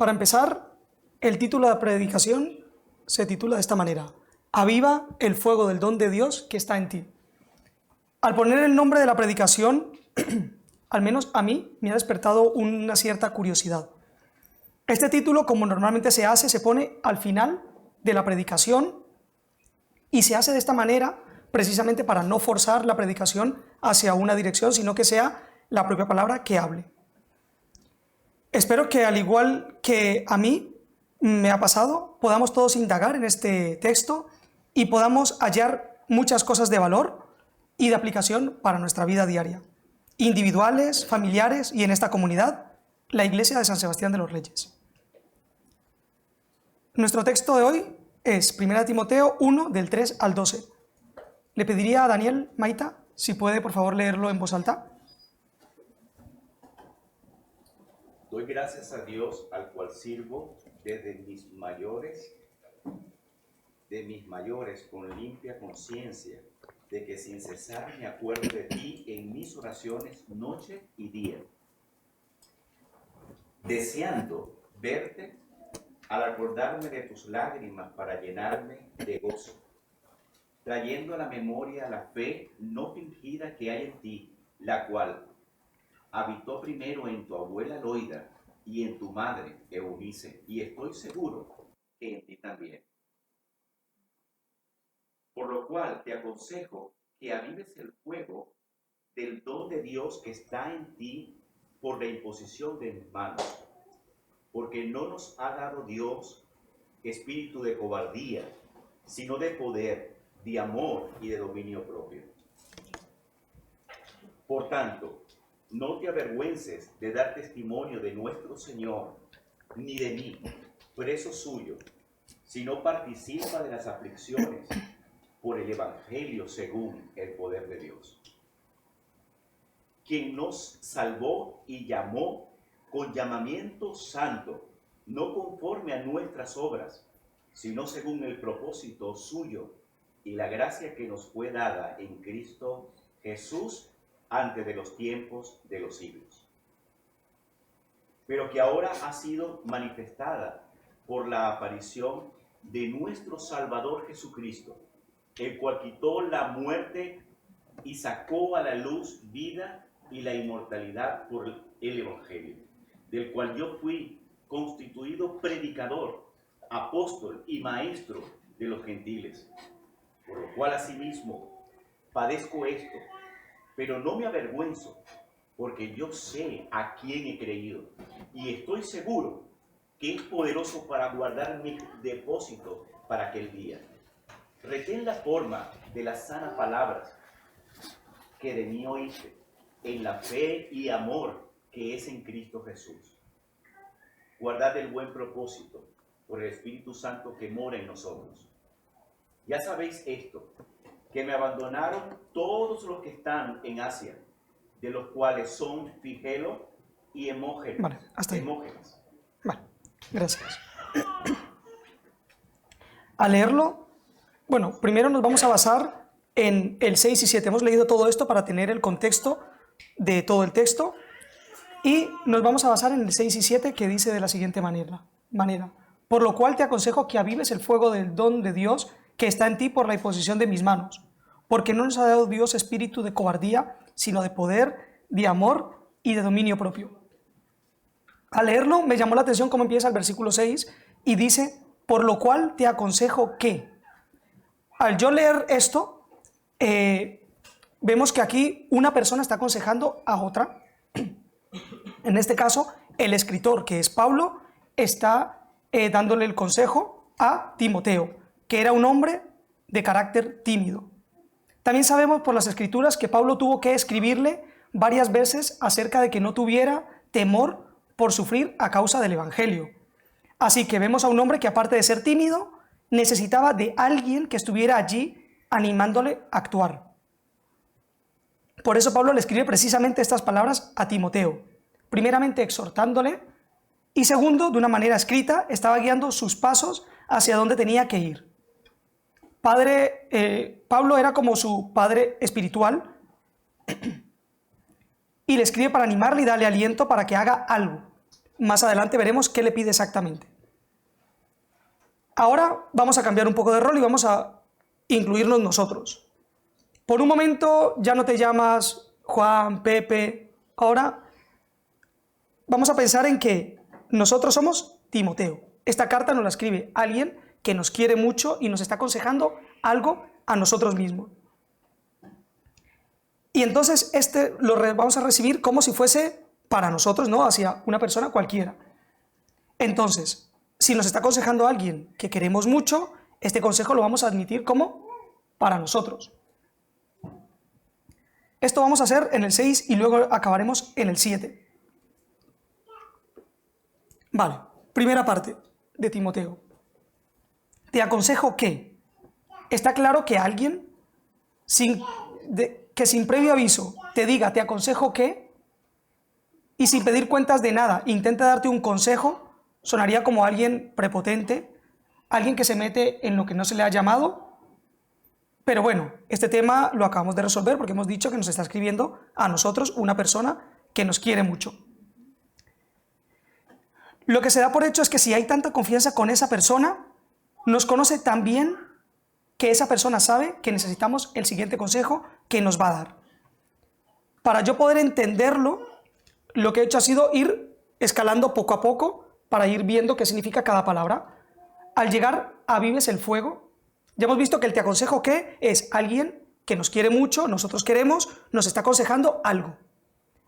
Para empezar, el título de la predicación se titula de esta manera: Aviva el fuego del don de Dios que está en ti. Al poner el nombre de la predicación, al menos a mí, me ha despertado una cierta curiosidad. Este título, como normalmente se hace, se pone al final de la predicación y se hace de esta manera precisamente para no forzar la predicación hacia una dirección, sino que sea la propia palabra que hable. Espero que, al igual que a mí me ha pasado, podamos todos indagar en este texto y podamos hallar muchas cosas de valor y de aplicación para nuestra vida diaria, individuales, familiares y en esta comunidad, la Iglesia de San Sebastián de los Reyes. Nuestro texto de hoy es 1 Timoteo 1, del 3 al 12. Le pediría a Daniel Maita si puede, por favor, leerlo en voz alta. Doy gracias a Dios, al cual sirvo desde mis mayores con limpia conciencia, de que sin cesar me acuerdo de ti en mis oraciones noche y día, deseando verte al acordarme de tus lágrimas para llenarme de gozo, trayendo a la memoria la fe no fingida que hay en ti, la cual habitó primero en tu abuela Loida y en tu madre Eunice, y estoy seguro que en ti también. Por lo cual te aconsejo que avives el fuego del don de Dios que está en ti por la imposición de mis manos, porque no nos ha dado Dios espíritu de cobardía, sino de poder, de amor y de dominio propio. Por tanto, no te avergüences de dar testimonio de nuestro Señor, ni de mí, preso suyo, sino participa de las aflicciones por el Evangelio según el poder de Dios, quien nos salvó y llamó con llamamiento santo, no conforme a nuestras obras, sino según el propósito suyo y la gracia que nos fue dada en Cristo Jesús antes de los tiempos de los siglos, pero que ahora ha sido manifestada por la aparición de nuestro Salvador Jesucristo, el cual quitó la muerte y sacó a la luz vida y la inmortalidad por el Evangelio, del cual yo fui constituido predicador, apóstol y maestro de los gentiles, por lo cual asimismo padezco esto, pero no me avergüenzo, porque yo sé a quién he creído, y estoy seguro que es poderoso para guardar mi depósito para aquel día. Retén la forma de las sanas palabras que de mí oíste, en la fe y amor que es en Cristo Jesús. Guardad el buen propósito por el Espíritu Santo que mora en nosotros. Ya sabéis esto, que me abandonaron todos los que están en Asia, de los cuales son Figelo y Hemógenes. Vale, hasta ahí. Vale, gracias. Al leerlo, bueno, primero nos vamos a basar en el 6 y 7. Hemos leído todo esto para tener el contexto de todo el texto y nos vamos a basar en el 6 y 7, que dice de la siguiente manera: por lo cual te aconsejo que avives el fuego del don de Dios que está en ti por la imposición de mis manos, porque no nos ha dado Dios espíritu de cobardía, sino de poder, de amor y de dominio propio. Al leerlo me llamó la atención cómo empieza el versículo 6 y dice: por lo cual te aconsejo que. Al yo leer esto, vemos que aquí una persona está aconsejando a otra. En este caso, el escritor, que es Pablo, está dándole el consejo a Timoteo, que era un hombre de carácter tímido. También sabemos por las Escrituras que Pablo tuvo que escribirle varias veces acerca de que no tuviera temor por sufrir a causa del Evangelio. Así que vemos a un hombre que, aparte de ser tímido, necesitaba de alguien que estuviera allí animándole a actuar. Por eso Pablo le escribe precisamente estas palabras a Timoteo, primeramente exhortándole y segundo, de una manera escrita, estaba guiando sus pasos hacia donde tenía que ir. Pablo era como su padre espiritual y le escribe para animarle y darle aliento para que haga algo. Más adelante veremos qué le pide exactamente. Ahora vamos a cambiar un poco de rol y vamos a incluirnos nosotros. Por un momento ya no te llamas Juan, Pepe. Ahora vamos a pensar en que nosotros somos Timoteo. Esta carta nos la escribe alguien que nos quiere mucho y nos está aconsejando algo a nosotros mismos. Y entonces vamos a recibir como si fuese para nosotros, no hacia una persona cualquiera. Entonces, si nos está aconsejando alguien que queremos mucho, este consejo lo vamos a admitir como para nosotros. Esto vamos a hacer en el 6 y luego acabaremos en el 7. Vale, primera parte de Timoteo. Te aconsejo que, está claro que alguien que sin previo aviso te diga te aconsejo que, y sin pedir cuentas de nada intenta darte un consejo, sonaría como alguien prepotente, alguien que se mete en lo que no se le ha llamado. Pero bueno, este tema lo acabamos de resolver porque hemos dicho que nos está escribiendo a nosotros una persona que nos quiere mucho. Lo que se da por hecho es que si hay tanta confianza con esa persona, nos conoce tan bien que esa persona sabe que necesitamos el siguiente consejo que nos va a dar. Para yo poder entenderlo, lo que he hecho ha sido ir escalando poco a poco para ir viendo qué significa cada palabra. Al llegar a vives el fuego, ya hemos visto que el te aconsejo que es alguien que nos quiere mucho, nosotros queremos, nos está aconsejando algo.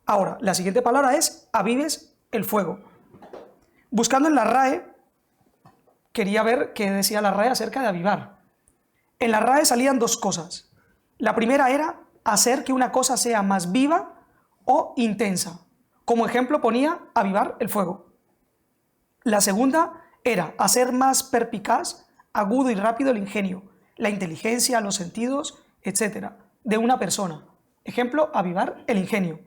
Ahora, la siguiente palabra es avives el fuego. Buscando en la RAE, quería ver qué decía la RAE acerca de avivar. En la RAE salían dos cosas. La primera era hacer que una cosa sea más viva o intensa. Como ejemplo ponía avivar el fuego. La segunda era hacer más perspicaz, agudo y rápido el ingenio, la inteligencia, los sentidos, etc. de una persona. Ejemplo, avivar el ingenio.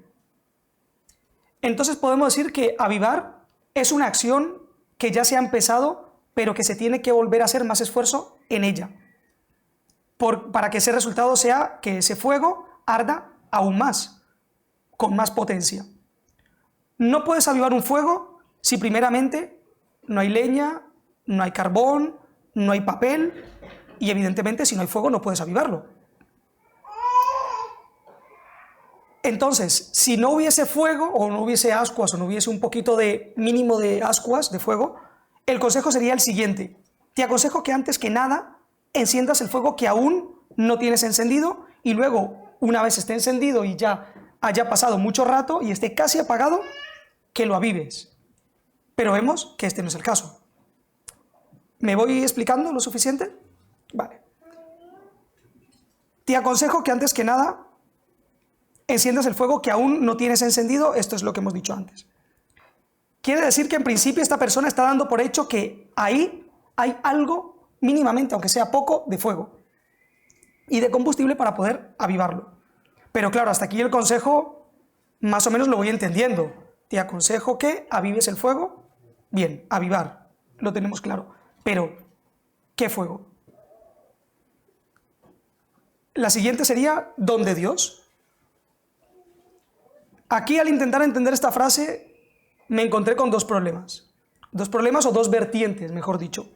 Entonces podemos decir que avivar es una acción que ya se ha empezado, pero que se tiene que volver a hacer más esfuerzo en ella, para que ese resultado sea que ese fuego arda aún más, con más potencia. No puedes avivar un fuego si primeramente no hay leña, no hay carbón, no hay papel, y evidentemente si no hay fuego no puedes avivarlo. Entonces, si no hubiese fuego, o no hubiese ascuas, o no hubiese un poquito de mínimo de ascuas, de fuego, el consejo sería el siguiente. Te aconsejo que antes que nada enciendas el fuego que aún no tienes encendido, y luego, una vez esté encendido y ya haya pasado mucho rato y esté casi apagado, que lo avives. Pero vemos que este no es el caso. ¿Me voy explicando lo suficiente? Vale. Te aconsejo que antes que nada enciendas el fuego que aún no tienes encendido. Esto es lo que hemos dicho antes. Quiere decir que en principio esta persona está dando por hecho que ahí hay algo mínimamente, aunque sea poco, de fuego y de combustible para poder avivarlo. Pero claro, hasta aquí el consejo más o menos lo voy entendiendo. Te aconsejo que avives el fuego. Bien, avivar, lo tenemos claro. Pero, ¿qué fuego? La siguiente sería don de Dios. Aquí, al intentar entender esta frase, me encontré con dos problemas. Dos problemas o dos vertientes, mejor dicho.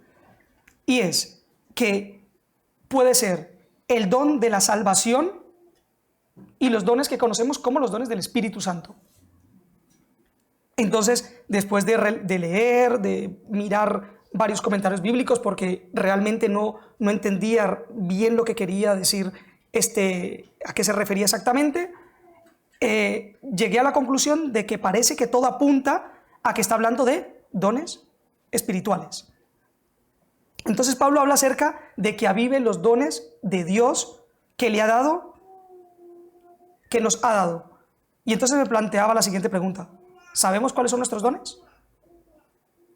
Y es que puede ser el don de la salvación y los dones que conocemos como los dones del Espíritu Santo. Entonces, después de leer, de mirar varios comentarios bíblicos, porque realmente no entendía bien lo que quería decir a qué se refería exactamente, llegué a la conclusión de que parece que todo apunta a que está hablando de dones espirituales. Entonces Pablo habla acerca de que avive los dones de Dios que le ha dado, que nos ha dado. Y entonces me planteaba la siguiente pregunta. ¿Sabemos cuáles son nuestros dones?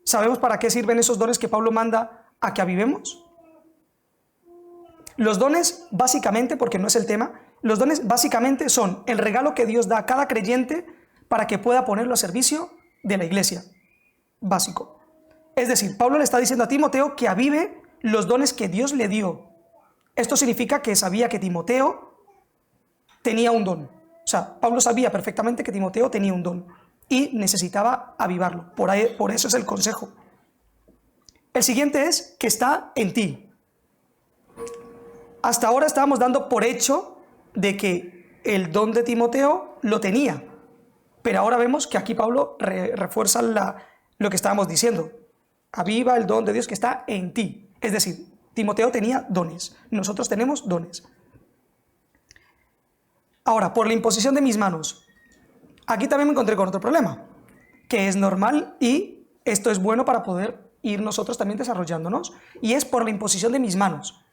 ¿Sabemos para qué sirven esos dones que Pablo manda a que avivemos? Los dones, básicamente, porque no es el tema, los dones básicamente son el regalo que Dios da a cada creyente para que pueda ponerlo a servicio de la iglesia. Básico. Es decir, Pablo le está diciendo a Timoteo que avive los dones que Dios le dio. Esto significa que sabía que Timoteo tenía un don. O sea, Pablo sabía perfectamente que Timoteo tenía un don. y necesitaba avivarlo. Por eso es el consejo. El siguiente es que está en ti. Hasta ahora estábamos dando por hecho de que el don de Timoteo lo tenía, pero ahora vemos que aquí Pablo refuerza lo que estábamos diciendo. Aviva el don de Dios que está en ti. Es decir, Timoteo tenía dones, nosotros tenemos dones. Ahora, por la imposición de mis manos, aquí también me encontré con otro problema, que es normal y esto es bueno para poder ir nosotros también desarrollándonos, y es por la imposición de mis manos.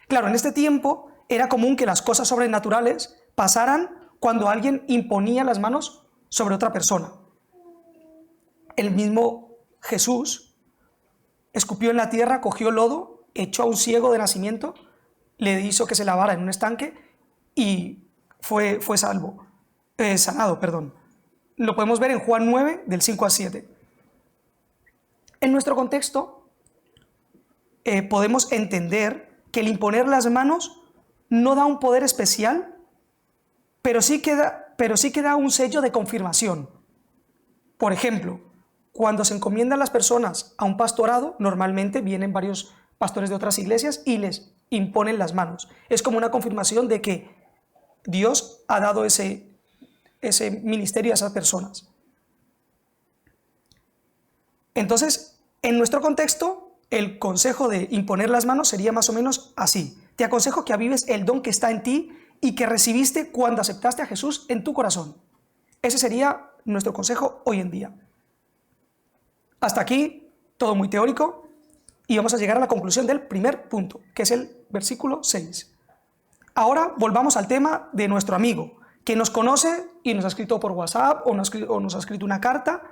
Claro, en este tiempo era común que las cosas sobrenaturales pasaran cuando alguien imponía las manos sobre otra persona. El mismo Jesús escupió en la tierra, cogió lodo, echó a un ciego de nacimiento, le hizo que se lavara en un estanque y fue sanado. Lo podemos ver en Juan 9, del 5 al 7. En nuestro contexto, podemos entender que el imponer las manos no da un poder especial, pero sí que da un sello de confirmación. Por ejemplo, cuando se encomiendan las personas a un pastorado, normalmente vienen varios pastores de otras iglesias y les imponen las manos. Es como una confirmación de que Dios ha dado ese ministerio a esas personas. Entonces, en nuestro contexto, el consejo de imponer las manos sería más o menos así. Te aconsejo que avives el don que está en ti y que recibiste cuando aceptaste a Jesús en tu corazón. Ese sería nuestro consejo hoy en día. Hasta aquí, todo muy teórico, y vamos a llegar a la conclusión del primer punto, que es el versículo 6. Ahora volvamos al tema de nuestro amigo, que nos conoce y nos ha escrito por WhatsApp o nos ha escrito una carta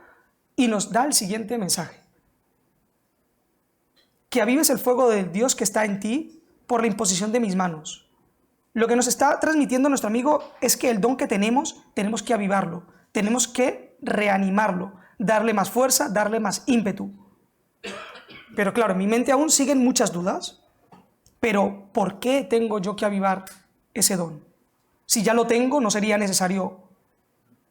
y nos da el siguiente mensaje. Que avives el fuego de Dios que está en ti por la imposición de mis manos. Lo que nos está transmitiendo nuestro amigo es que el don que tenemos que avivarlo, tenemos que reanimarlo, darle más fuerza, darle más ímpetu. Pero claro, en mi mente aún siguen muchas dudas. Pero ¿por qué tengo yo que avivar ese don? Si ya lo tengo, no sería necesario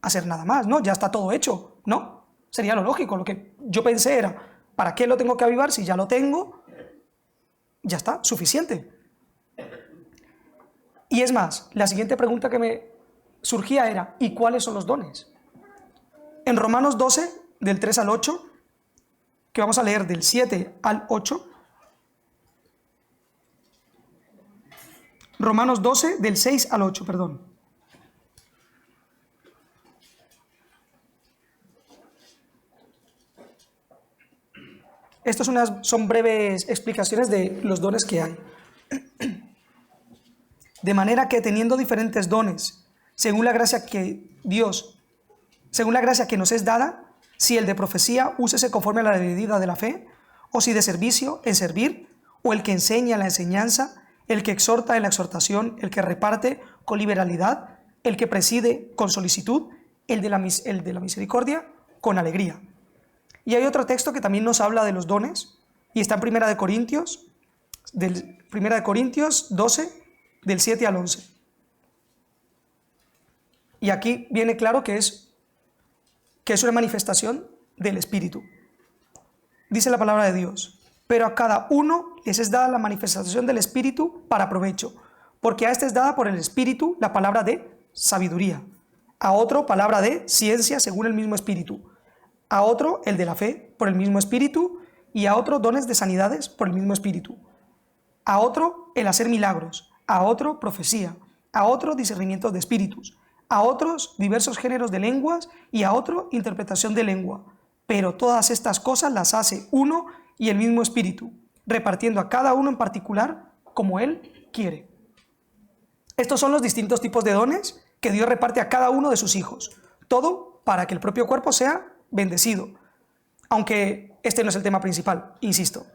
hacer nada más, ¿no? Ya está todo hecho, ¿no? Sería lo lógico. Lo que yo pensé era, ¿para qué lo tengo que avivar? Si ya lo tengo, ya está, suficiente. Y es más, la siguiente pregunta que me surgía era, ¿y cuáles son los dones? En Romanos 12, del 3 al 8, que vamos a leer del 7 al 8, Romanos 12, del 6 al 8, perdón. Estas son breves explicaciones de los dones que hay. De manera que teniendo diferentes dones, según la gracia que nos es dada, si el de profecía, úsese conforme a la medida de la fe, o si de servicio, en servir, o el que enseña en la enseñanza, el que exhorta en la exhortación, el que reparte con liberalidad, el que preside con solicitud, el de la misericordia con alegría. Y hay otro texto que también nos habla de los dones, y está en 1 Corintios 12, del 7 al 11. Y aquí viene claro que es una manifestación del Espíritu. Dice la palabra de Dios, pero a cada uno les es dada la manifestación del Espíritu para provecho, porque a este es dada por el Espíritu la palabra de sabiduría, a otro palabra de ciencia según el mismo Espíritu, a otro el de la fe por el mismo Espíritu, y a otro dones de sanidades por el mismo Espíritu, a otro el hacer milagros, a otro profecía, a otro discernimiento de espíritus, a otros diversos géneros de lenguas y a otro interpretación de lengua. Pero todas estas cosas las hace uno y el mismo Espíritu, repartiendo a cada uno en particular como Él quiere. Estos son los distintos tipos de dones que Dios reparte a cada uno de sus hijos. Todo para que el propio cuerpo sea bendecido. Aunque este no es el tema principal, insisto.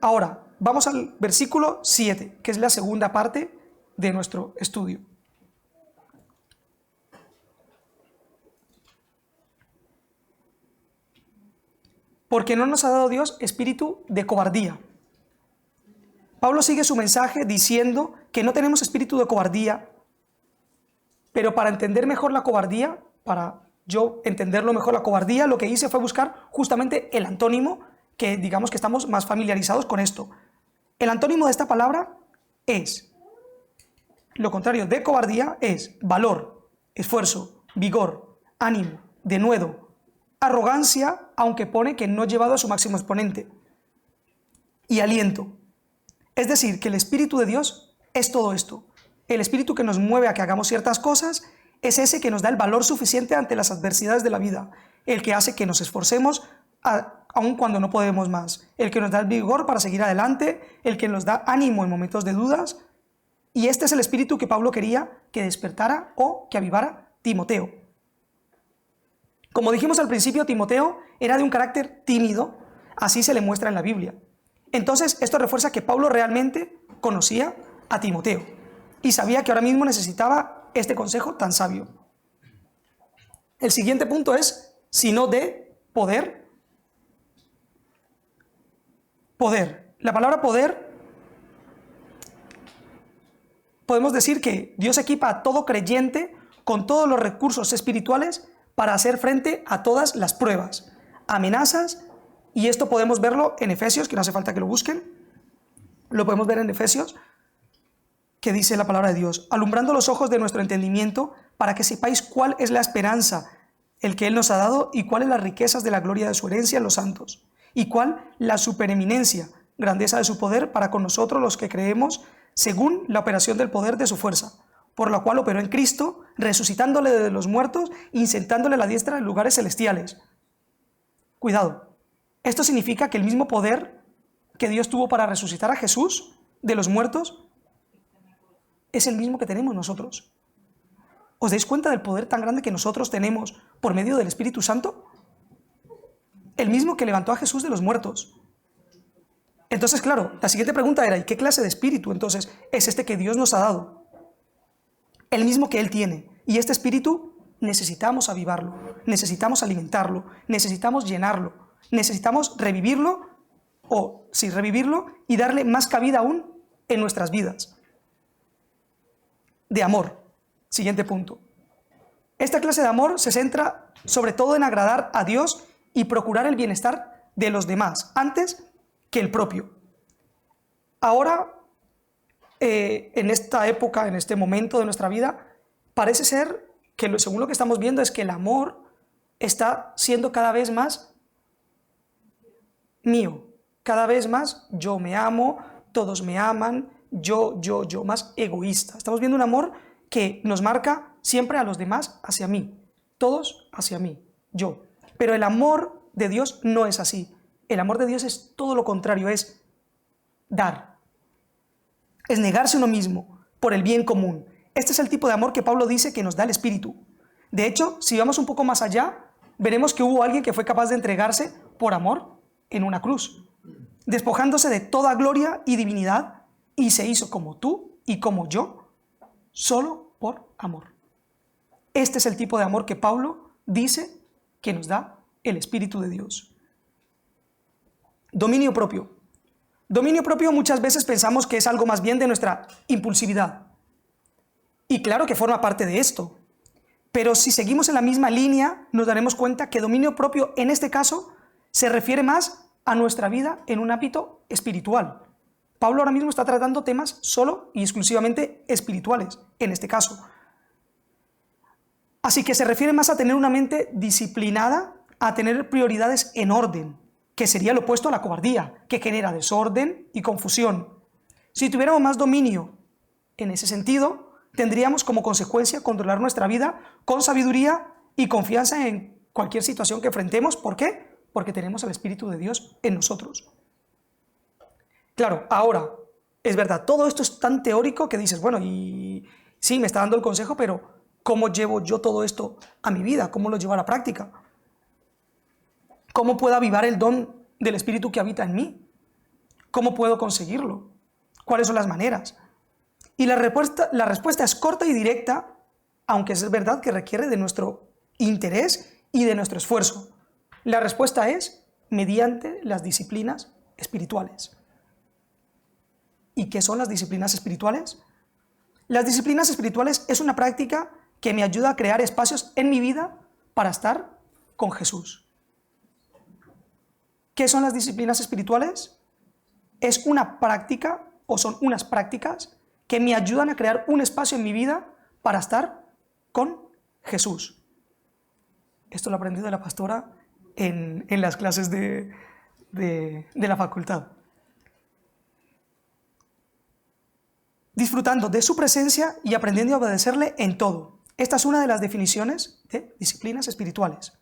Ahora, vamos al versículo 7, que es la segunda parte de nuestro estudio. Porque no nos ha dado Dios espíritu de cobardía. Pablo sigue su mensaje diciendo que no tenemos espíritu de cobardía, pero para entender mejor la cobardía, para yo entenderlo mejor la cobardía, lo que hice fue buscar justamente el antónimo, que digamos que estamos más familiarizados con esto. El antónimo de esta palabra es, lo contrario de cobardía es valor, esfuerzo, vigor, ánimo, denuedo, arrogancia, aunque pone que no llevado a su máximo exponente, y aliento. Es decir, que el Espíritu de Dios es todo esto. El Espíritu que nos mueve a que hagamos ciertas cosas es ese que nos da el valor suficiente ante las adversidades de la vida, el que hace que nos esforcemos aun cuando no podemos más, el que nos da el vigor para seguir adelante, el que nos da ánimo en momentos de dudas. Y este es el espíritu que Pablo quería que despertara o que avivara Timoteo. Como dijimos al principio, Timoteo era de un carácter tímido, así se le muestra en la Biblia. Entonces, esto refuerza que Pablo realmente conocía a Timoteo y sabía que ahora mismo necesitaba este consejo tan sabio. El siguiente punto es, sino de poder. Poder. La palabra poder, podemos decir que Dios equipa a todo creyente con todos los recursos espirituales para hacer frente a todas las pruebas, amenazas, y esto podemos verlo en Efesios, que no hace falta que lo busquen, lo podemos ver en Efesios, que dice la palabra de Dios, alumbrando los ojos de nuestro entendimiento para que sepáis cuál es la esperanza, el que Él nos ha dado, y cuáles las riquezas de la gloria de su herencia en los santos, y cuál la supereminencia, grandeza de su poder para con nosotros los que creemos, según la operación del poder de su fuerza, por la cual operó en Cristo, resucitándole de los muertos y sentándole a la diestra en lugares celestiales. Cuidado, esto significa que el mismo poder que Dios tuvo para resucitar a Jesús de los muertos es el mismo que tenemos nosotros. ¿Os dais cuenta del poder tan grande que nosotros tenemos por medio del Espíritu Santo? El mismo que levantó a Jesús de los muertos. Entonces, claro, la siguiente pregunta era, ¿y qué clase de espíritu entonces es este que Dios nos ha dado? El mismo que Él tiene. Y este espíritu necesitamos avivarlo, necesitamos alimentarlo, necesitamos llenarlo, necesitamos revivirlo, o sí, revivirlo y darle más cabida aún en nuestras vidas. De amor. Siguiente punto. Esta clase de amor se centra sobre todo en agradar a Dios y procurar el bienestar de los demás antes que el propio. Ahora, en esta época, en este momento de nuestra vida, parece ser que según lo que estamos viendo es que el amor está siendo cada vez más mío, cada vez más yo me amo, todos me aman, yo, más egoísta. Estamos viendo un amor que nos marca siempre a los demás hacia mí, todos hacia mí, yo. Pero el amor de Dios no es así. El amor de Dios es todo lo contrario, es dar, es negarse uno mismo por el bien común. Este es el tipo de amor que Pablo dice que nos da el Espíritu. De hecho, si vamos un poco más allá, veremos que hubo alguien que fue capaz de entregarse por amor en una cruz, despojándose de toda gloria y divinidad, y se hizo como tú y como yo, solo por amor. Este es el tipo de amor que Pablo dice que nos da el Espíritu de Dios. Dominio propio. Dominio propio muchas veces pensamos que es algo más bien de nuestra impulsividad. Y claro que forma parte de esto. Pero si seguimos en la misma línea, nos daremos cuenta que dominio propio en este caso se refiere más a nuestra vida en un ámbito espiritual. Pablo ahora mismo está tratando temas solo y exclusivamente espirituales, en este caso. Así que se refiere más a tener una mente disciplinada, a tener prioridades en orden, que sería lo opuesto a la cobardía, que genera desorden y confusión. Si tuviéramos más dominio en ese sentido, tendríamos como consecuencia controlar nuestra vida con sabiduría y confianza en cualquier situación que enfrentemos. ¿Por qué? Porque tenemos al Espíritu de Dios en nosotros. Claro, ahora, es verdad, todo esto es tan teórico que dices, bueno, y sí, me está dando el consejo, pero ¿cómo llevo yo todo esto a mi vida? ¿Cómo lo llevo a la práctica? ¿Cómo puedo avivar el don del Espíritu que habita en mí? ¿Cómo puedo conseguirlo? ¿Cuáles son las maneras? Y la respuesta es corta y directa, aunque es verdad que requiere de nuestro interés y de nuestro esfuerzo. La respuesta es mediante las disciplinas espirituales. ¿Y qué son las disciplinas espirituales? Las disciplinas espirituales es una práctica que me ayuda a crear espacios en mi vida para estar con Jesús. ¿Qué son las disciplinas espirituales? Es una práctica, o son unas prácticas que me ayudan a crear un espacio en mi vida para estar con Jesús. Esto lo aprendí de la pastora en las clases de la facultad. Disfrutando de su presencia y aprendiendo a obedecerle en todo. Esta es una de las definiciones de disciplinas espirituales.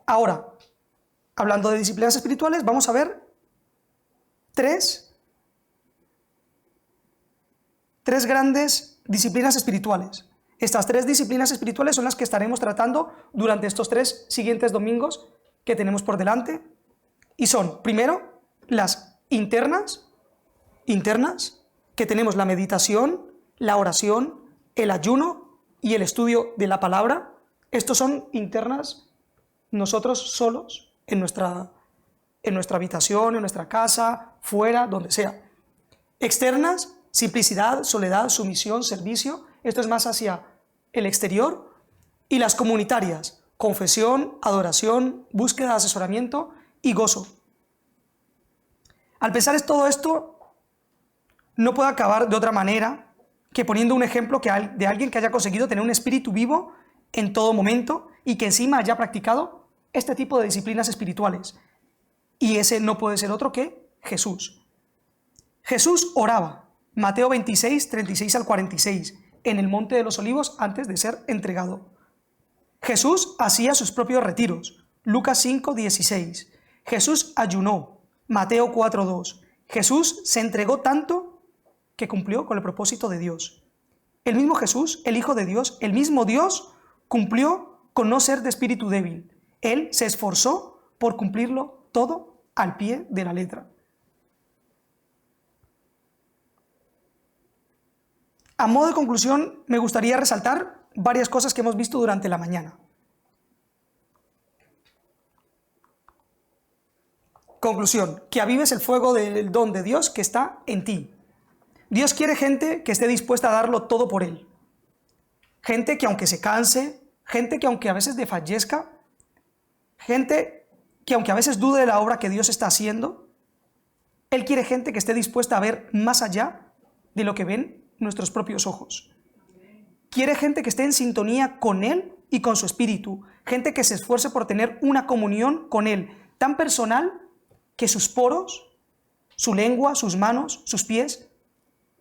Ahora, hablando de disciplinas espirituales, vamos a ver tres grandes disciplinas espirituales. Estas tres disciplinas espirituales son las que estaremos tratando durante estos 3 siguientes domingos que tenemos por delante. Y son, primero, las internas, que tenemos la meditación, la oración, el ayuno y el estudio de la palabra. Estos son internas, nosotros solos, en nuestra habitación, en nuestra casa, fuera, donde sea. Externas, simplicidad, soledad, sumisión, servicio. Esto es más hacia el exterior. Y las comunitarias, confesión, adoración, búsqueda, asesoramiento y gozo. Al pensar en todo esto, no puedo acabar de otra manera que poniendo un ejemplo de alguien que haya conseguido tener un espíritu vivo en todo momento y que encima haya practicado este tipo de disciplinas espirituales. Y ese no puede ser otro que Jesús. Jesús oraba, Mateo 26, 36 al 46, en el Monte de los Olivos antes de ser entregado. Jesús hacía sus propios retiros, Lucas 5, 16. Jesús ayunó, Mateo 4, 2. Jesús se entregó tanto que cumplió con el propósito de Dios. El mismo Jesús, el Hijo de Dios, el mismo Dios, cumplió con no ser de espíritu débil. Él se esforzó por cumplirlo todo al pie de la letra. A modo de conclusión, me gustaría resaltar varias cosas que hemos visto durante la mañana. Conclusión, que avives el fuego del don de Dios que está en ti. Dios quiere gente que esté dispuesta a darlo todo por Él. Gente que aunque se canse, gente que aunque a veces desfallezca, gente que aunque a veces dude de la obra que Dios está haciendo, Él quiere gente que esté dispuesta a ver más allá de lo que ven nuestros propios ojos. Quiere gente que esté en sintonía con Él y con su espíritu, gente que se esfuerce por tener una comunión con Él tan personal que sus poros, su lengua, sus manos, sus pies,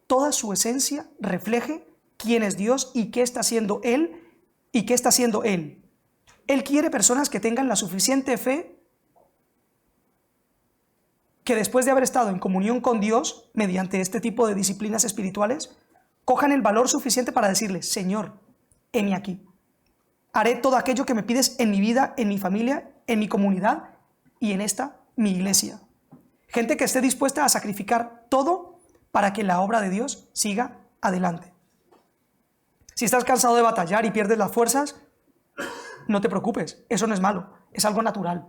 toda su esencia refleje quién es Dios y qué está haciendo Él y qué está haciendo Él. Él quiere personas que tengan la suficiente fe que después de haber estado en comunión con Dios, mediante este tipo de disciplinas espirituales, cojan el valor suficiente para decirle: Señor, heme aquí. Haré todo aquello que me pides en mi vida, en mi familia, en mi comunidad y en esta, mi iglesia. Gente que esté dispuesta a sacrificar todo para que la obra de Dios siga adelante. Si estás cansado de batallar y pierdes las fuerzas, no te preocupes, eso no es malo, es algo natural.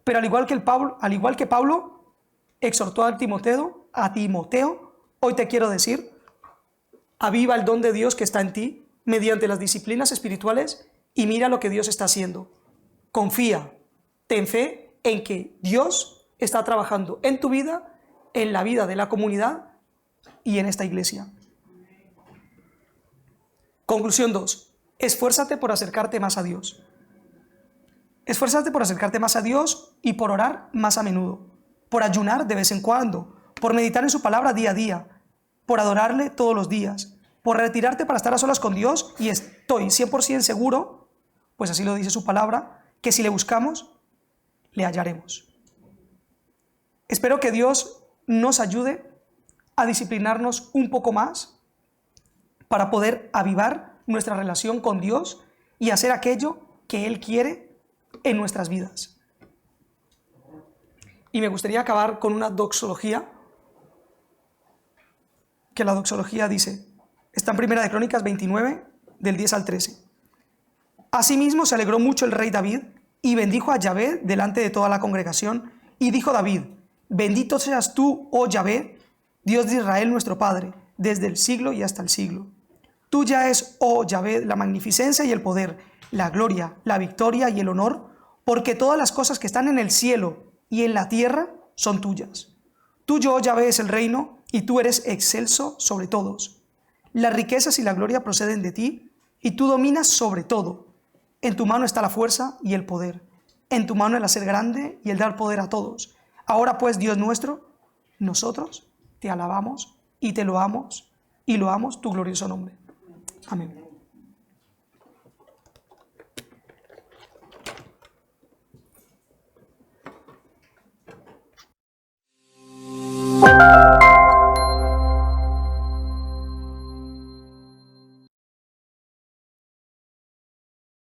Pero al igual que Pablo exhortó a Timoteo, hoy te quiero decir: aviva el don de Dios que está en ti mediante las disciplinas espirituales y mira lo que Dios está haciendo. Confía, ten fe en que Dios está trabajando en tu vida, en la vida de la comunidad y en esta iglesia. Conclusión 2. Esfuérzate por acercarte más a Dios. Esfuérzate por acercarte más a Dios y por orar más a menudo, por ayunar de vez en cuando, por meditar en su palabra día a día, por adorarle todos los días, por retirarte para estar a solas con Dios, y estoy 100% seguro, pues así lo dice su palabra, que si le buscamos, le hallaremos. Espero que Dios nos ayude a disciplinarnos un poco más para poder avivar nuestra relación con Dios y hacer aquello que Él quiere en nuestras vidas. Y me gustaría acabar con una doxología, que la doxología dice, está en 1 de Crónicas 29, del 10 al 13. Asimismo se alegró mucho el rey David y bendijo a Yahvé delante de toda la congregación, y dijo David: bendito seas tú, oh Yahvé, Dios de Israel nuestro Padre, desde el siglo y hasta el siglo. Tuya es, oh Yahvé, la magnificencia y el poder, la gloria, la victoria y el honor, porque todas las cosas que están en el cielo y en la tierra son tuyas. Tuyo, oh Yahvé, es el reino, y tú eres excelso sobre todos. Las riquezas y la gloria proceden de ti, y tú dominas sobre todo. En tu mano está la fuerza y el poder. En tu mano el hacer grande y el dar poder a todos. Ahora pues, Dios nuestro, nosotros te alabamos y te loamos, y loamos tu glorioso nombre. Amén.